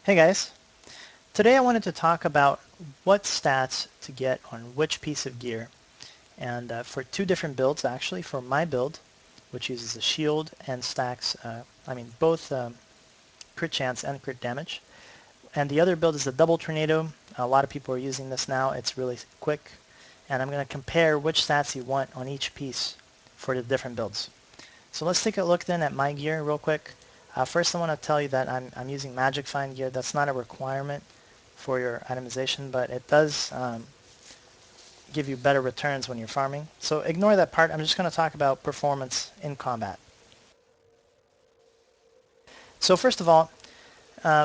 Hey guys, today I wanted to talk about what stats to get on which piece of gear, and for two different builds actually. For my build, which uses a shield and stacks, both crit chance and crit damage, and the other build is a double tornado. A lot of people are using this now. It's really quick, and I'm going to compare which stats you want on each piece for the different builds. So let's take a look then at my gear real quick. First I want to tell you that I'm using Magic Find gear. That's not a requirement for your itemization, but it does give you better returns when you're farming. So ignore that part. I'm just going to talk about performance in combat. So first of all,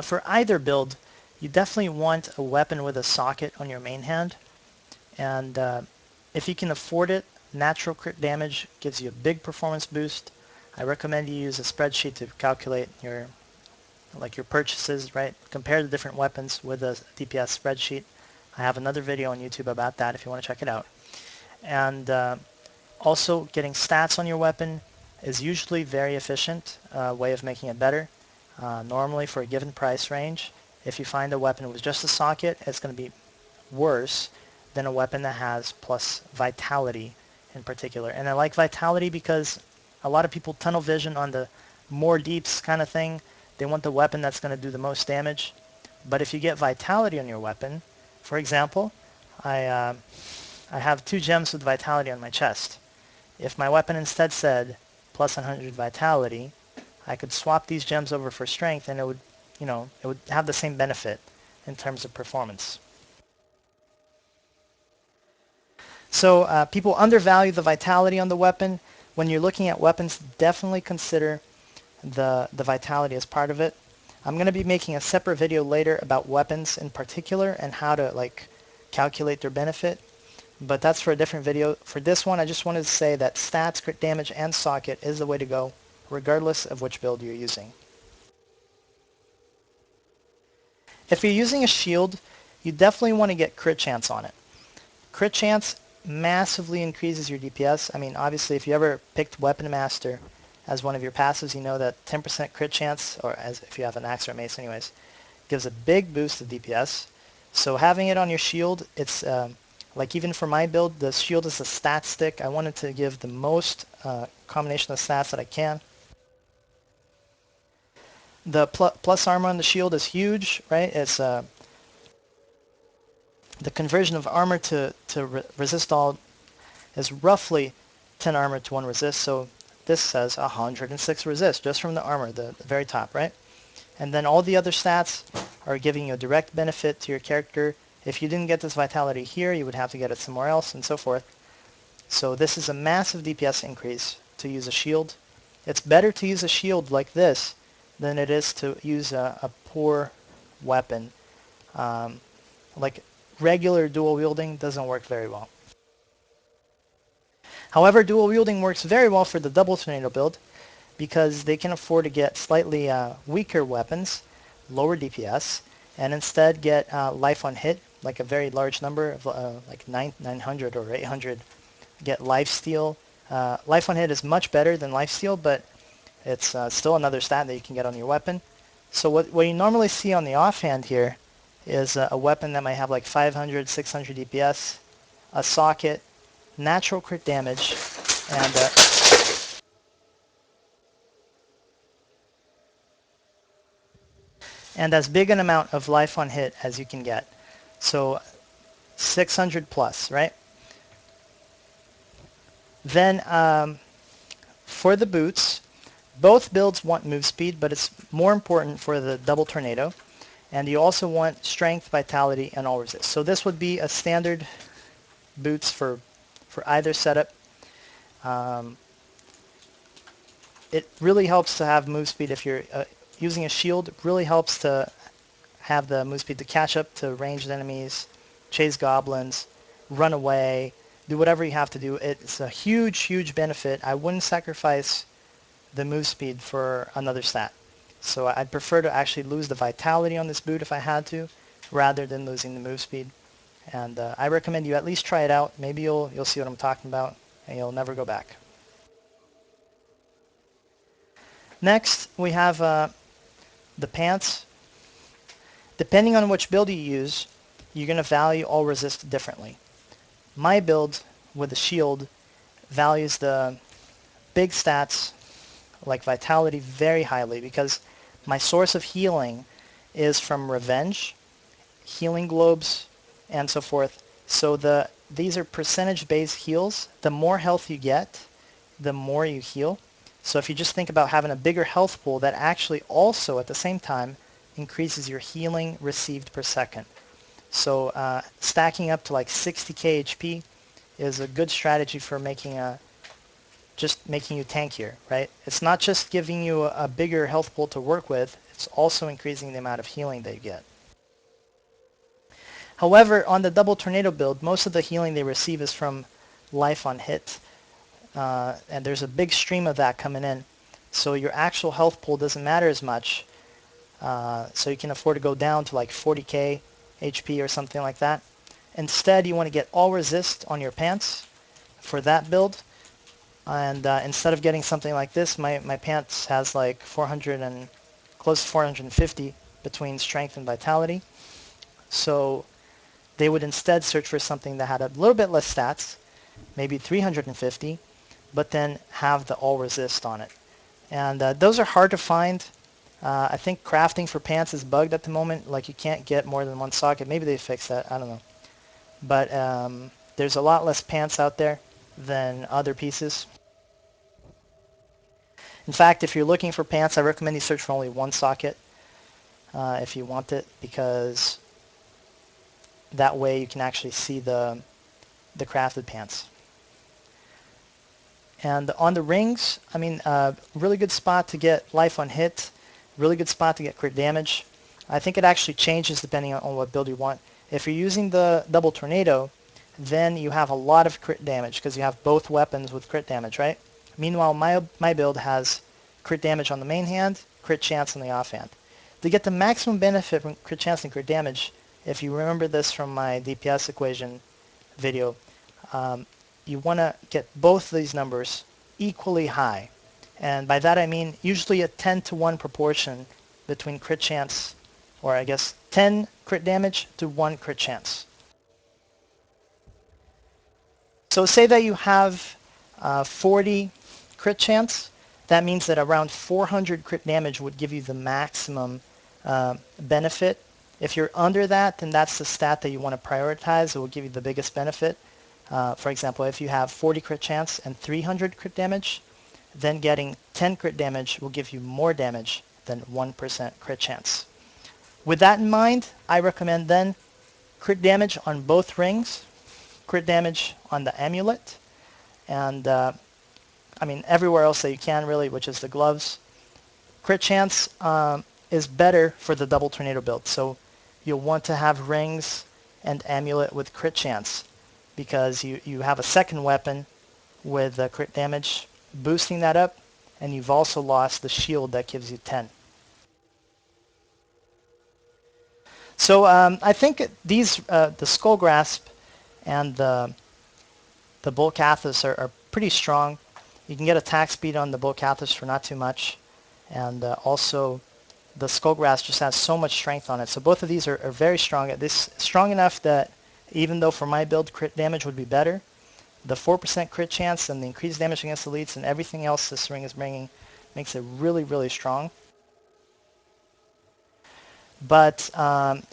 for either build, you definitely want a weapon with a socket on your main hand. And if you can afford it, natural crit damage gives you a big performance boost. I recommend you use a spreadsheet to calculate your purchases, right? Compare the different weapons with a DPS spreadsheet. I have another video on YouTube about that if you want to check it out. And also getting stats on your weapon is usually very efficient way of making it better. Normally for a given price range, if you find a weapon with just a socket, it's going to be worse than a weapon that has plus vitality in particular. And I like vitality because a lot of people tunnel vision on the more deeps kind of thing. They want the weapon that's going to do the most damage. But if you get vitality on your weapon, for example, I have 2 gems with vitality on my chest. If my weapon instead said plus 100 vitality, I could swap these gems over for strength and it would have the same benefit in terms of performance. So people undervalue the vitality on the weapon. When you're looking at weapons, definitely consider the vitality as part of it. I'm going to be making a separate video later about weapons in particular and how to calculate their benefit. But that's for a different video. For this one, I just wanted to say that stats, crit damage, and socket is the way to go, regardless of which build you're using. If you're using a shield, you definitely want to get crit chance on it. Crit chance massively increases your DPS. I mean, obviously, if you ever picked Weapon Master as one of your passives, you know that 10% crit chance, or as if you have an axe or a mace anyways, gives a big boost of DPS. So having it on your shield, it's like even for my build, the shield is a stat stick. I wanted to give the most combination of stats that I can. The plus armor on the shield is huge, right? It's the conversion of armor to resist all is roughly 10 armor to 1 resist. So this says 106 resist just from the armor, the very top, right? And then all the other stats are giving you a direct benefit to your character. If you didn't get this vitality here, you would have to get it somewhere else and so forth. So this is a massive DPS increase to use a shield. It's better to use a shield like this than it is to use a poor weapon. Like regular dual wielding doesn't work very well. However, dual wielding works very well for the double tornado build because they can afford to get slightly weaker weapons, lower DPS, and instead get life on hit, like a very large number of like 900 or 800. Get lifesteal. Life on hit is much better than lifesteal, but it's still another stat that you can get on your weapon. So what you normally see on the offhand here is a weapon that might have like 500, 600 DPS, a socket, natural crit damage, and as big an amount of life on hit as you can get. So 600 plus, right? Then for the boots, both builds want move speed, but it's more important for the double tornado. And you also want strength, vitality, and all resist. So this would be a standard boots for either setup. It really helps to have move speed if you're using a shield. It really helps to have the move speed to catch up to ranged enemies, chase goblins, run away, do whatever you have to do. It's a huge, huge benefit. I wouldn't sacrifice the move speed for another stat. So I'd prefer to actually lose the vitality on this boot if I had to, rather than losing the move speed. And I recommend you at least try it out. Maybe you'll see what I'm talking about, and you'll never go back. Next, we have the pants. Depending on which build you use, you're going to value all resist differently. My build with the shield values the big stats like vitality very highly because my source of healing is from revenge, healing globes, and so forth. So these are percentage-based heals. The more health you get, the more you heal. So if you just think about having a bigger health pool, that actually also at the same time increases your healing received per second. So stacking up to like 60k HP is a good strategy for just making you tankier, right? It's not just giving you a bigger health pool to work with, it's also increasing the amount of healing that you get. However, on the double tornado build, most of the healing they receive is from life on hit, and there's a big stream of that coming in. So your actual health pool doesn't matter as much, so you can afford to go down to like 40k HP or something like that. Instead, you want to get all resist on your pants for that build. And instead of getting something like this, my pants has like 400 and close to 450 between strength and vitality. So they would instead search for something that had a little bit less stats, maybe 350, but then have the all resist on it. And those are hard to find. I think crafting for pants is bugged at the moment. Like you can't get more than one socket. Maybe they fixed that. I don't know. But there's a lot less pants out there than other pieces. In fact, if you're looking for pants, I recommend you search for only one socket if you want it, because that way you can actually see the crafted pants. And on the rings, I mean, really good spot to get life on hit, really good spot to get crit damage. I think it actually changes depending on what build you want. If you're using the double tornado, then you have a lot of crit damage because you have both weapons with crit damage, right? Meanwhile, my build has crit damage on the main hand, crit chance on the offhand. To get the maximum benefit from crit chance and crit damage, if you remember this from my DPS equation video, you want to get both of these numbers equally high. And by that I mean usually a 10 to 1 proportion between crit chance, or I guess 10 crit damage to 1 crit chance. So say that you have 40 crit chance. That means that around 400 crit damage would give you the maximum benefit. If you're under that, then that's the stat that you want to prioritize. It will give you the biggest benefit. For example, if you have 40 crit chance and 300 crit damage, then getting 10 crit damage will give you more damage than 1% crit chance. With that in mind, I recommend then crit damage on both rings, crit damage on the amulet, and I mean everywhere else that you can really, which is the gloves. Crit chance is better for the double tornado build, so you'll want to have rings and amulet with crit chance because you have a second weapon with crit damage boosting that up, and you've also lost the shield that gives you 10. So I think these the skull grasp and the bulk athos are pretty strong. You can get attack speed on the bulk athos for not too much, and also the skull grasp just has so much strength on it. So both of these are very strong. This strong enough that even though for my build crit damage would be better, the 4% crit chance and the increased damage against elites and everything else this ring is bringing makes it really, really strong. But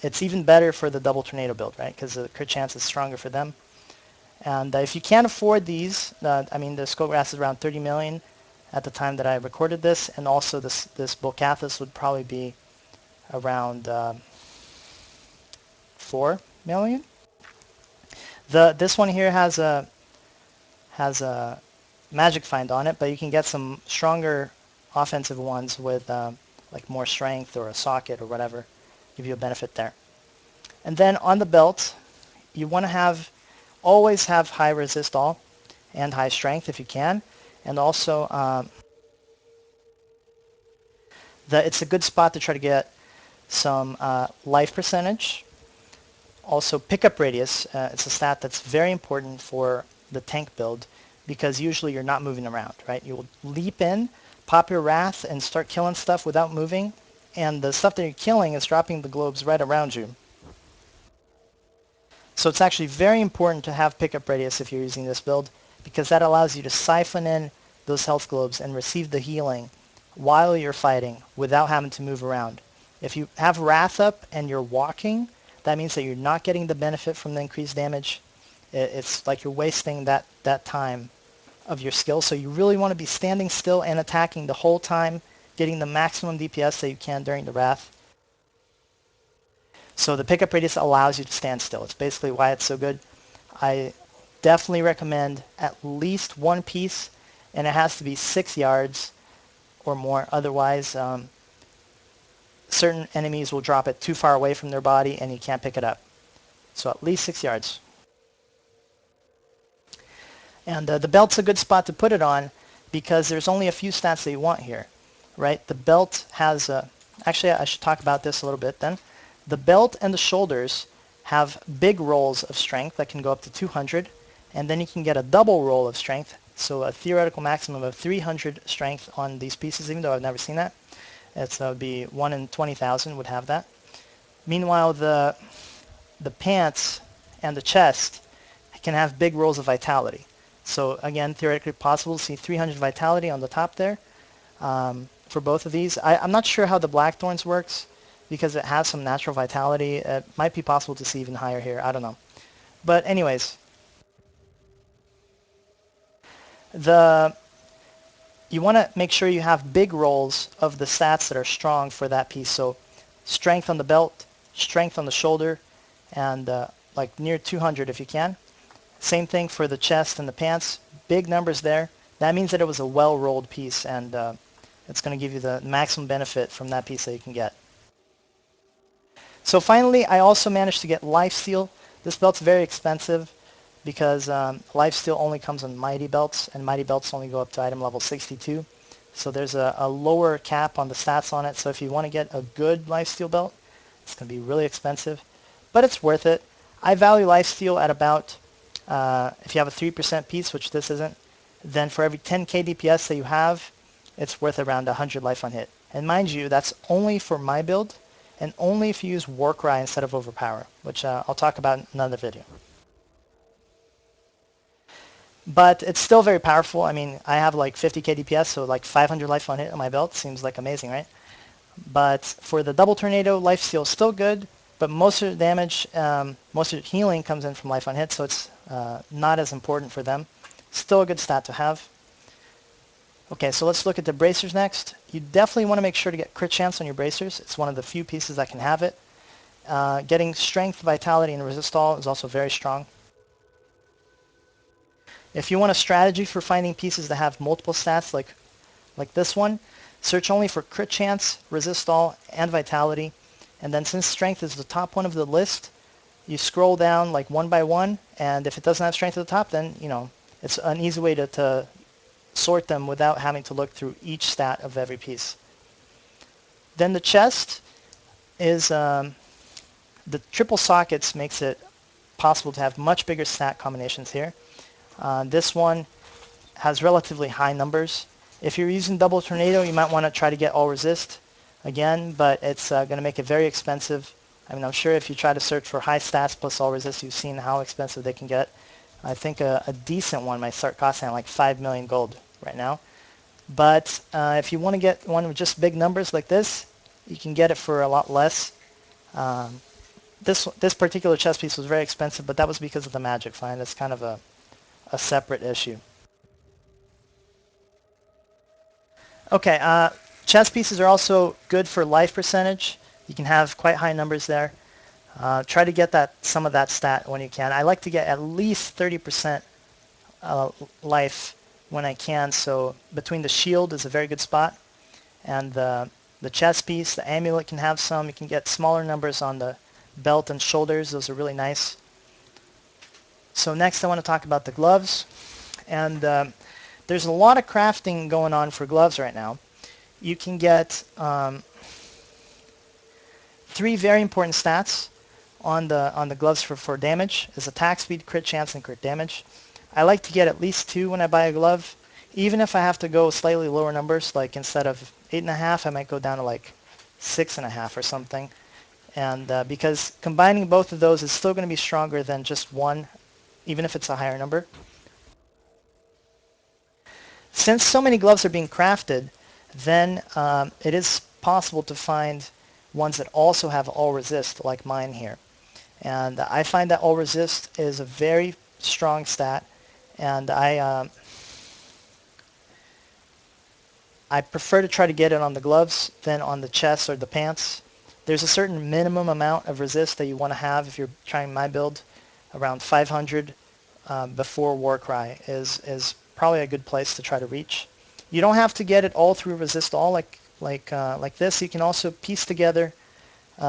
it's even better for the double tornado build, right? Because the crit chance is stronger for them. And if you can't afford these, I mean, the skull grasp is around 30 million at the time that I recorded this, and also this Bolcathus would probably be around 4 million. This one here has a magic find on it, but you can get some stronger offensive ones with like more strength or a socket or whatever, give you a benefit there. And then on the belt, you want to always have high resist all and high strength if you can, and also it's a good spot to try to get some life percentage. Also pickup radius, it's a stat that's very important for the tank build because usually you're not moving around, right? You will leap in, pop your wrath, and start killing stuff without moving, and the stuff that you're killing is dropping the globes right around you. So it's actually very important to have pickup radius if you're using this build, because that allows you to siphon in those health globes and receive the healing while you're fighting without having to move around. If you have Wrath up and you're walking, that means that you're not getting the benefit from the increased damage. It's like you're wasting that time of your skill. So you really want to be standing still and attacking the whole time, getting the maximum DPS that you can during the Wrath. So the pickup radius allows you to stand still. It's basically why it's so good. I definitely recommend at least one piece, and it has to be 6 yards or more. Otherwise, certain enemies will drop it too far away from their body and you can't pick it up. So at least 6 yards. And the belt's a good spot to put it on because there's only a few stats that you want here, right? The belt has, actually I should talk about this a little bit then. The belt and the shoulders have big rolls of strength that can go up to 200, and then you can get a double roll of strength, so a theoretical maximum of 300 strength on these pieces, even though I've never seen that. It would be 1 in 20,000 would have that. Meanwhile, the pants and the chest can have big rolls of vitality. So again, theoretically possible to see 300 vitality on the top there for both of these. I'm not sure how the Blackthorns works because it has some natural vitality. It might be possible to see even higher here. I don't know. But anyways, you want to make sure you have big rolls of the stats that are strong for that piece. So strength on the belt, strength on the shoulder, and like near 200 if you can. Same thing for the chest and the pants. Big numbers there. That means that it was a well-rolled piece, and it's going to give you the maximum benefit from that piece that you can get. So finally, I also managed to get lifesteal. This belt's very expensive because lifesteal only comes on mighty belts, and mighty belts only go up to item level 62. So there's a lower cap on the stats on it. So if you want to get a good lifesteal belt, it's going to be really expensive, but it's worth it. I value lifesteal at about, if you have a 3% piece, which this isn't, then for every 10k DPS that you have, it's worth around 100 life on hit. And mind you, that's only for my build, and only if you use Warcry instead of Overpower, which I'll talk about in another video. But it's still very powerful. I mean, I have like 50k DPS, so like 500 life on hit on my belt seems like amazing, right? But for the double tornado, lifesteal is still good, but most of the damage, most of the healing comes in from life on hit, so it's not as important for them. Still a good stat to have. Okay, so let's look at the bracers next. You definitely want to make sure to get crit chance on your bracers. It's one of the few pieces that can have it. Getting strength, vitality, and resist all is also very strong. If you want a strategy for finding pieces that have multiple stats like this one, search only for crit chance, resist all, and vitality. And then since strength is the top one of the list, you scroll down like one by one, and if it doesn't have strength at the top, then, you know, it's an easy way to sort them without having to look through each stat of every piece. Then the chest is, the triple sockets makes it possible to have much bigger stat combinations here. This one has relatively high numbers. If you're using double tornado, you might want to try to get all resist again, but it's going to make it very expensive. I mean, I'm sure if you try to search for high stats plus all resist, you've seen how expensive they can get. I think a decent one might start costing like 5 million gold right now. But if you want to get one with just big numbers like this, you can get it for a lot less. This particular chest piece was very expensive, but that was because of the magic find. It's kind of a separate issue. Okay, chest pieces are also good for life percentage. You can have quite high numbers there. Try to get some of that stat when you can. I like to get at least 30% life when I can, so between the shield is a very good spot, and the chest piece, the amulet can have some. You can get smaller numbers on the belt and shoulders. Those are really nice. So next I want to talk about the gloves, and there's a lot of crafting going on for gloves right now. You can get 3 very important stats on the gloves for damage is attack speed, crit chance, and crit damage. I like to get at least 2 when I buy a glove, even if I have to go slightly lower numbers, like instead of 8.5, I might go down to like 6.5 or something. And because combining both of those is still going to be stronger than just one, even if it's a higher number. Since so many gloves are being crafted, then it is possible to find ones that also have all resist, like mine here. And I find that all resist is a very strong stat, and I prefer to try to get it on the gloves than on the chest or the pants. There's a certain minimum amount of resist that you want to have if you're trying my build. Around 500 before Warcry is probably a good place to try to reach. You don't have to get it all through resist all like this. You can also piece together,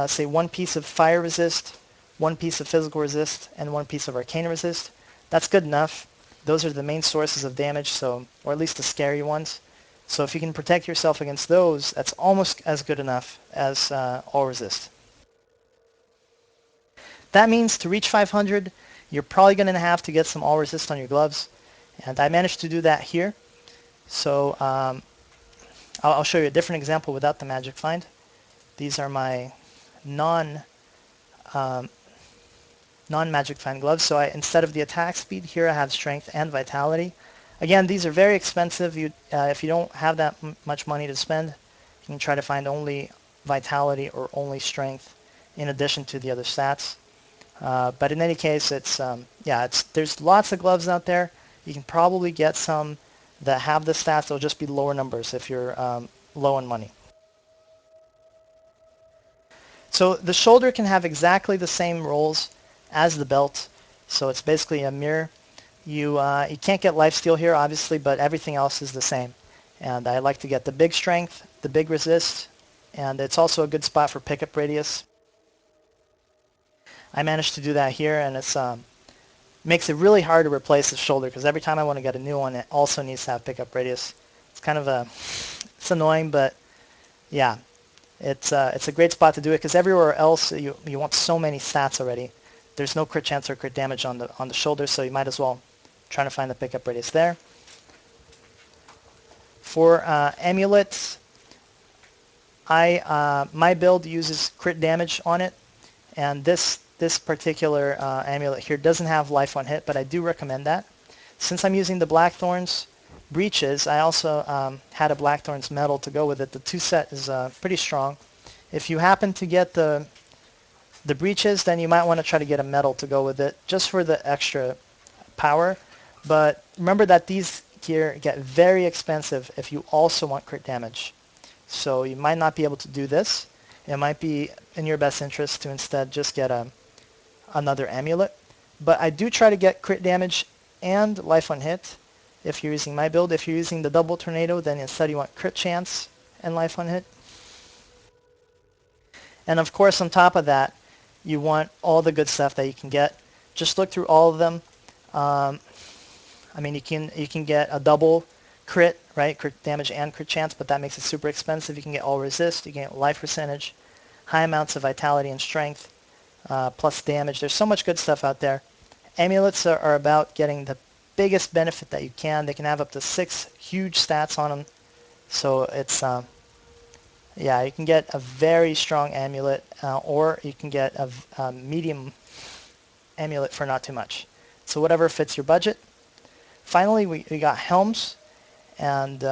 say, one piece of fire resist, one piece of physical resist, and one piece of arcane resist. That's good enough. Those are the main sources of damage, so, or at least the scary ones. So if you can protect yourself against those, that's almost as good enough as all resist. That means to reach 500, you're probably going to have to get some all resist on your gloves. And I managed to do that here. So I'll show you a different example without the magic find. These are my non-magic find gloves. So instead of the attack speed, here I have strength and vitality. Again, these are very expensive. If you don't have that much money to spend, you can try to find only vitality or only strength in addition to the other stats. But in any case, there's lots of gloves out there. You can probably get some that have the stats. They'll just be lower numbers if you're low on money. So the shoulder can have exactly the same roles as the belt. So it's basically a mirror. You can't get lifesteal here, obviously, but everything else is the same. And I like to get the big strength, the big resist, and it's also a good spot for pickup radius. I managed to do that here, and it's makes it really hard to replace the shoulder because every time I want to get a new one, it also needs to have pickup radius. It's kind of it's annoying, but yeah, it's a great spot to do it because everywhere else you want so many stats already. There's no crit chance or crit damage on the shoulder, so you might as well try to find the pickup radius there. For amulets, my build uses crit damage on it, and this particular amulet here doesn't have life on hit, but I do recommend that. Since I'm using the Blackthorns breeches, I also had a Blackthorns medal to go with it. The 2 set is pretty strong. If you happen to get the breeches, then you might want to try to get a medal to go with it, just for the extra power. But remember that these here get very expensive if you also want crit damage. So you might not be able to do this. It might be in your best interest to instead just get another amulet. But I do try to get crit damage and life on hit if you're using my build. If you're using the double tornado, then instead you want crit chance and life on hit. And of course, on top of that, you want all the good stuff that you can get. Just look through all of them. I mean, you can get a double crit, right? Crit damage and crit chance, but that makes it super expensive. You can get all resist. You can get life percentage, high amounts of vitality and strength, plus damage. There's so much good stuff out there. Amulets are about getting the biggest benefit that you can. They can have up to 6 huge stats on them. So it's, yeah, you can get a very strong amulet, or you can get a medium amulet for not too much. So whatever fits your budget. Finally, we got Helms, and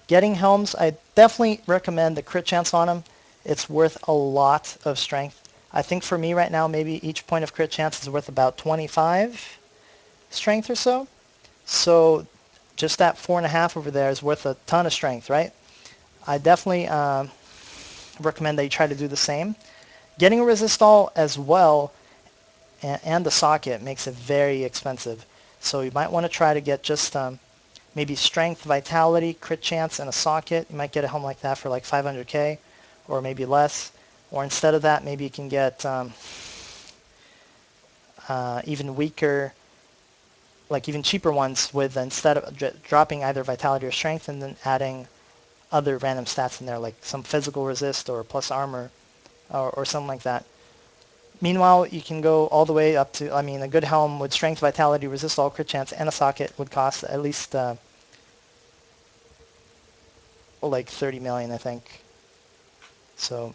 getting Helms, I definitely recommend the crit chance on them. It's worth a lot of strength. I think for me right now, maybe each point of crit chance is worth about 25 strength or so. So just that 4.5 over there is worth a ton of strength, right? I definitely recommend that you try to do the same. Getting a resist all as well and the socket makes it very expensive. So you might want to try to get just maybe strength, vitality, crit chance, and a socket. You might get a home like that for like 500k or maybe less. Or instead of that, maybe you can get even weaker, like even cheaper ones with, instead of dropping either vitality or strength and then adding other random stats in there, like some physical resist or plus armor or something like that. Meanwhile, you can go all the way up to, I mean, a good helm with strength, vitality, resist all, crit chance, and a socket would cost at least like 30 million, I think. So,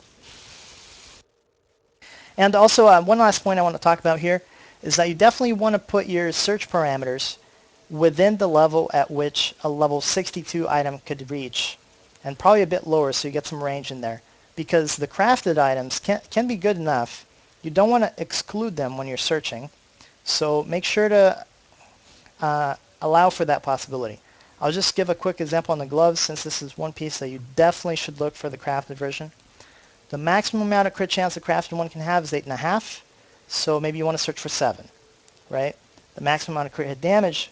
and also one last point I want to talk about here is that you definitely want to put your search parameters within the level at which a level 62 item could reach, and probably a bit lower so you get some range in there, because the crafted items can be good enough. You don't want to exclude them when you're searching, so make sure to allow for that possibility. I'll just give a quick example on the gloves, since this is one piece that you definitely should look for the crafted version. The maximum amount of crit chance the crafted one can have is 8.5, so maybe you want to search for 7, right? The maximum amount of crit hit damage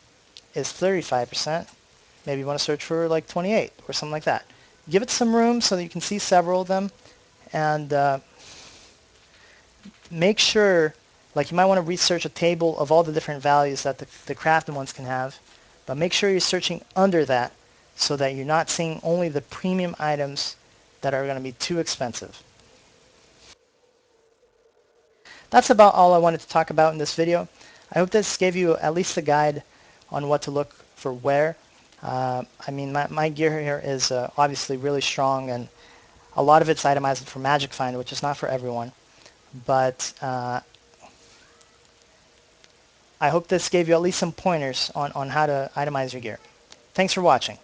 is 35%. Maybe you want to search for like 28 or something like that. Give it some room so that you can see several of them, and make sure, like you might want to research a table of all the different values that the crafted ones can have, but make sure you're searching under that so that you're not seeing only the premium items that are going to be too expensive. That's about all I wanted to talk about in this video. I hope this gave you at least a guide on what to look for where. I mean, my gear here is obviously really strong, and a lot of it's itemized for Magic Find, which is not for everyone. But I hope this gave you at least some pointers on how to itemize your gear. Thanks for watching.